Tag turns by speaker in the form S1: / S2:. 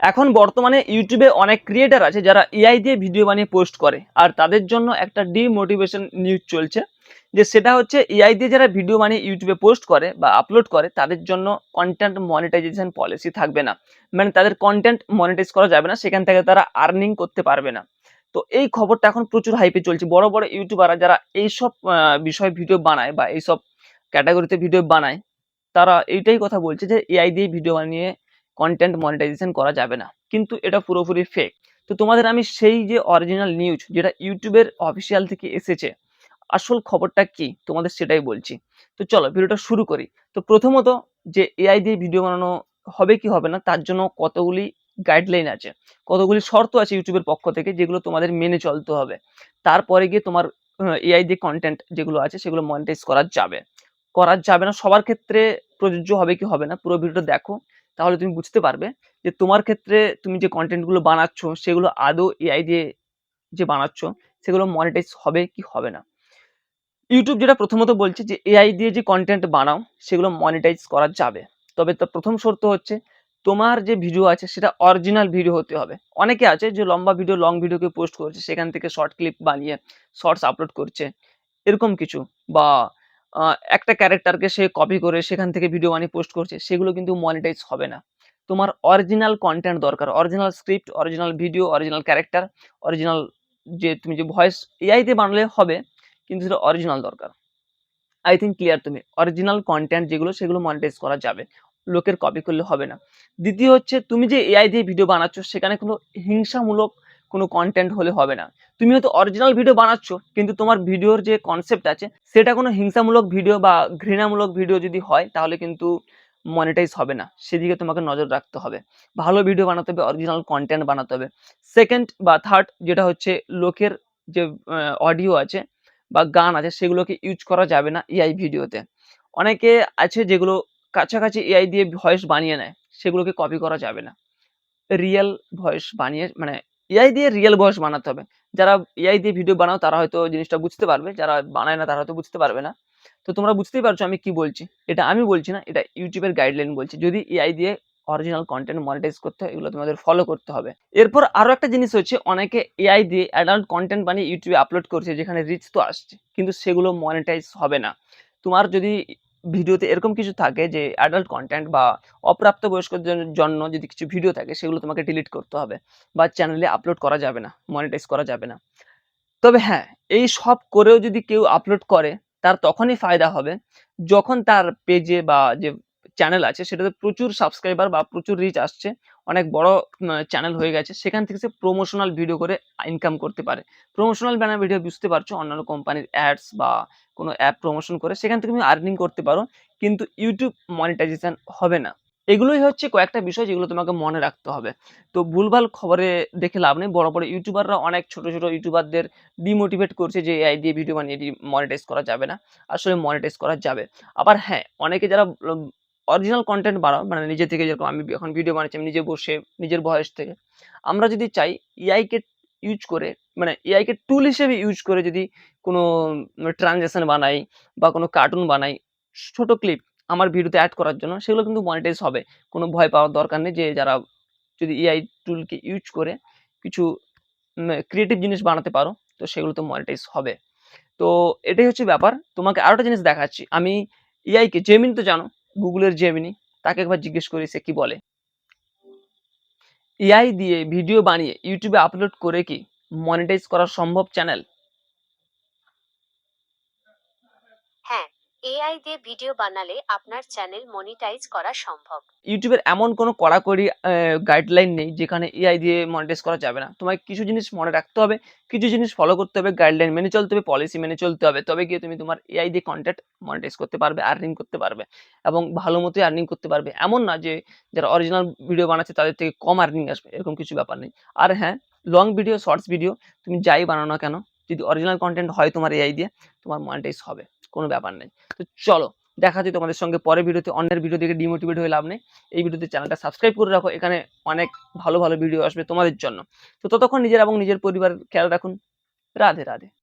S1: এখন বর্তমানে ইউটিউবে অনেক ক্রিয়েটার আছে যারা এআই দিয়ে ভিডিও বানিয়ে পোস্ট করে, আর তাদের জন্য একটা ডিমোটিভেশন নিউজ চলছে, যে সেটা হচ্ছে এআই দিয়ে যারা ভিডিও বানিয়ে ইউটিউবে পোস্ট করে বা আপলোড করে তাদের জন্য কন্টেন্ট মনিটাইজেশন পলিসি থাকবে না। মানে তাদের কন্টেন্ট মনিটাইজ করা যাবে না, সেখান থেকে তারা আর্নিং করতে পারবে না। তো এই খবরটা এখন প্রচুর হাইপে চলছে। বড় বড় ইউটিউবাররা যারা এইসব বিষয়ে ভিডিও বানায় বা এইসব ক্যাটাগরিতে ভিডিও বানায়, তারা এইটাই কথা বলছে যে এআই দিয়ে ভিডিও বানিয়ে কন্টেন্ট মনিটাইজেশন করা যাবে না, কিন্তু এটা পুরোপুরি ফেক। তো তোমাদের আমি সেই যে অরিজিনাল নিউজ যেটা ইউটিউবের অফিসিয়াল থেকে এসেছে, আসল খবরটা কি তোমাদের সেটাই বলছি। তো চলো ভিডিওটা শুরু করি। তো প্রথমত, যে এআই দিয়ে ভিডিও বানানো হবে কি হবে না তার জন্য কতগুলি গাইডলাইন আছে, কতগুলি শর্ত আছে ইউটিউবের পক্ষ থেকে, যেগুলো তোমাদের মেনে চলতে হবে। তারপরে গিয়ে তোমার এআই দিয়ে কন্টেন্ট যেগুলো আছে সেগুলো মনিটাইজ করা যাবে। করা যাবে না সবার ক্ষেত্রে প্রযোজ্য হবে কি হবে না, পুরো ভিডিওটা দেখো, তাহলে তুমি বুঝতে পারবে যে তোমার ক্ষেত্রে তুমি যে কন্টেন্ট গুলো বানাচ্ছ সেগুলো আদৌ এআই দিয়ে যে বানাচ্ছ সেগুলো মনিটাইজ হবে কি হবে না। ইউটিউব যেটা প্রথমত বলছে যে এআই দিয়ে যে কন্টেন্ট বানাও সেগুলো মনিটাইজ করা যাবে, তবে তার প্রথম শর্ত হচ্ছে তোমার যে ভিডিও আছে সেটা অরিজিনাল ভিডিও হতে হবে। অনেকে আছে যে লম্বা ভিডিও, লং ভিডিওকে পোস্ট করছে, সেখান থেকে শর্ট ক্লিপ বানিয়ে শর্টস আপলোড করছে, এরকম কিছু, বা একটা ক্যারেক্টারকে সে কপি করে সেখান থেকে ভিডিও বানিয়ে পোস্ট করছে, সেগুলো কিন্তু মনিটাইজ হবে না। তোমার অরিজিনাল কন্টেন্ট দরকার, original script, original video, original character, original যে তুমি যে ভয়েস এআই তে বানালে হবে, কিন্তু সেটা অরিজিনাল দরকার। I think clear. তুমি অরিজিনাল কন্টেন্ট যেগুলো সেগুলো মনিটাইজ করা যাবে, লোকের কপি করলে হবে না। দ্বিতীয় হচ্ছে, তুমি যে এআই দিয়ে ভিডিও বানাচ্ছ সেখানে কোনো হিংসামূলক কোনো কন্টেন্ট হলে হবে না। তুমি হয়তো অরিজিনাল ভিডিও বানাচ্ছ, কিন্তু তোমার ভিডিওর যে কনসেপ্ট আছে সেটা কোনো হিংসামূলক ভিডিও বা ঘৃণামূলক ভিডিও যদি হয় তাহলে কিন্তু মনিটাইজ হবে না। সেদিকে তোমাকে নজর রাখতে হবে। ভালো ভিডিও বানাতে হবে, অরিজিনাল কন্টেন্ট বানাতে হবে। সেকেন্ড বা থার্ড যেটা হচ্ছে, লোকের যে অডিও আছে বা গান আছে সেগুলোকে ইউজ করা যাবে না এআই ভিডিওতে। অনেকে আছে যেগুলো কাছাকাছি এআই দিয়ে ভয়েস বানিয়ে নেয়, সেগুলোকে কপি করা যাবে না। রিয়েল ভয়েস বানিয়ে, মানে এআই দিয়ে রিয়েল ভয়েস বানাতে হবে। যারা এআই দিয়ে ভিডিও বানাও তারা হয়তো জিনিসটা বুঝতে পারবে, যারা বানায় না তারা হয়তো বুঝতে পারবে না। তো তোমরা বুঝতেই পারছো আমি কি বলছি। এটা আমি বলছি না, এটা ইউটিউবের গাইডলাইন বলছি। যদি এআই দিয়ে অরিজিনাল কন্টেন্ট মনিটাইজ করতে হয়, এগুলো তোমাদের ফলো করতে হবে। এরপর আরো একটা জিনিস হচ্ছে, অনেকে এআই দিয়ে অ্যাডাল্ট কন্টেন্ট বানিয়ে ইউটিউবে আপলোড করছে, যেখানে রিচ তো আসছে কিন্তু সেগুলো মনিটাইজ হবে না। তোমার যদি ভিডিওতে এরকম কিছু থাকে যে অ্যাডাল্ট কন্টেন্ট বা অপ্রাপ্তবয়স্কদের জন্য যদি কিছু ভিডিও থাকে, সেগুলো তোমাকে ডিলিট করতে হবে বা চ্যানেলে আপলোড করা যাবে না, মনিটাইজ করা যাবে না। তবে হ্যাঁ, এই সব করেও যদি কেউ আপলোড করে, তার তখনই ফায়দা হবে যখন তার পেজে বা যে চ্যানেল আছে সেটাতে প্রচুর সাবস্ক্রাইবার বা প্রচুর রিচ আসছে, অনেক বড় চ্যানেল হয়ে গেছে, সেখান থেকে সে প্রমোশনাল ভিডিও করে ইনকাম করতে পারে। প্রমোশনাল ব্যানার ভিডিও বুঝতে পারছো, অন্যান্য কোম্পানির অ্যাডস বা কোনো অ্যাপ প্রমোশন করে সেখান থেকে তুমি আর্নিং করতে পারো, কিন্তু ইউটিউব মনিটাইজেশন হবে না। এগুলোই হচ্ছে কয়েকটা বিষয় যেগুলো তোমাকে মনে রাখতে হবে। তো ভুলভাল খবরে দেখে লাভ নেই। বড় বড় ইউটিউবাররা অনেক ছোট ছোট ইউটিউবারদের ডিমোটিভেট করছে যে এআই দিয়ে ভিডিও বানিয়ে মনিটাইজ করা যাবে না। আসলে মনিটাইজ করা যাবে। আবার হ্যাঁ, অনেকে যারা অরিজিনাল কন্টেন্ট বানাও, মানে নিজে থেকে, যেরকম আমি এখন ভিডিও বানাচ্ছি আমি নিজে বসে নিজের ভয়েস থেকে, আমরা যদি চাই এআই কে ইউজ করে, মানে এআই কে টুল হিসেবে ইউজ করে যদি কোনো ট্রানজাকশন বানাই বা কোনো কার্টুন বানাই, ছোট ক্লিপ আমার ভিডিওতে অ্যাড করার জন্য, সেগুলো কিন্তু মনিটাইজ হবে। কোনো ভয় পাওয়ার দরকার নেই। যে যারা যদি এআই টুলকে ইউজ করে কিছু ক্রিয়েটিভ জিনিস বানাতে পারো, তো সেগুলো তো মনিটাইজ হবে। তো এটাই হচ্ছে ব্যাপার। তোমাকে আরো একটা জিনিস দেখাচ্ছি। আমি এআই কে, জেমিনি তো জানো, গুগলের জেমিনি, তাকে একবার জিজ্ঞেস করি সে কি বলে। এআই দিয়ে ভিডিও বানিয়ে ইউটিউবে আপলোড করে কি মনিটাইজ করা সম্ভব চ্যানেল?
S2: হ্যাঁ, এআই দিয়ে ভিডিও বানালে আপনার চ্যানেল মনিটাইজ করা সম্ভব।
S1: ইউটিউবের এমন কোনো কড়াকড়ি গাইডলাইন নেই যেখানে এআই দিয়ে মনিটাইজ করা যাবে না। তোমায় কিছু জিনিস মনে রাখতে হবে, কিছু জিনিস ফলো করতে হবে, গাইডলাইন মেনে চলতে হবে, পলিসি মেনে চলতে হবে। তবে গিয়ে তুমি তোমার এআই দিয়ে কনটেন্ট মনিটাইজ করতে পারবে, আর্নিং করতে পারবে এবং ভালো মতোই আর্নিং করতে পারবে। এমন না যে যারা অরিজিনাল ভিডিও বানাচ্ছে তাদের থেকে কম আর্নিং আসবে, এরকম কিছু ব্যাপার নেই। আর হ্যাঁ, লং ভিডিও, শর্টস ভিডিও তুমি যাই বানাও না কেন, যদি অরিজিনাল কনটেন্ট হয় তোমার এআই দিয়ে, তোমার মনিটাইজ হবে, কোনো ব্যাপার নেই। তো চলো, দেখা হচ্ছে তোমাদের সঙ্গে পরের ভিডিওতে। অন্যের ভিডিও দেখে ডিমোটিভেট হয়ে লাভ নেই। এই ভিডিওতে চ্যানেলটা সাবস্ক্রাইব করে রাখো, এখানে অনেক ভালো ভালো ভিডিও আসবে তোমাদের জন্য। তো ততক্ষণ নিজের এবং নিজের পরিবারের খেয়াল রাখুন। রাধে রাধে।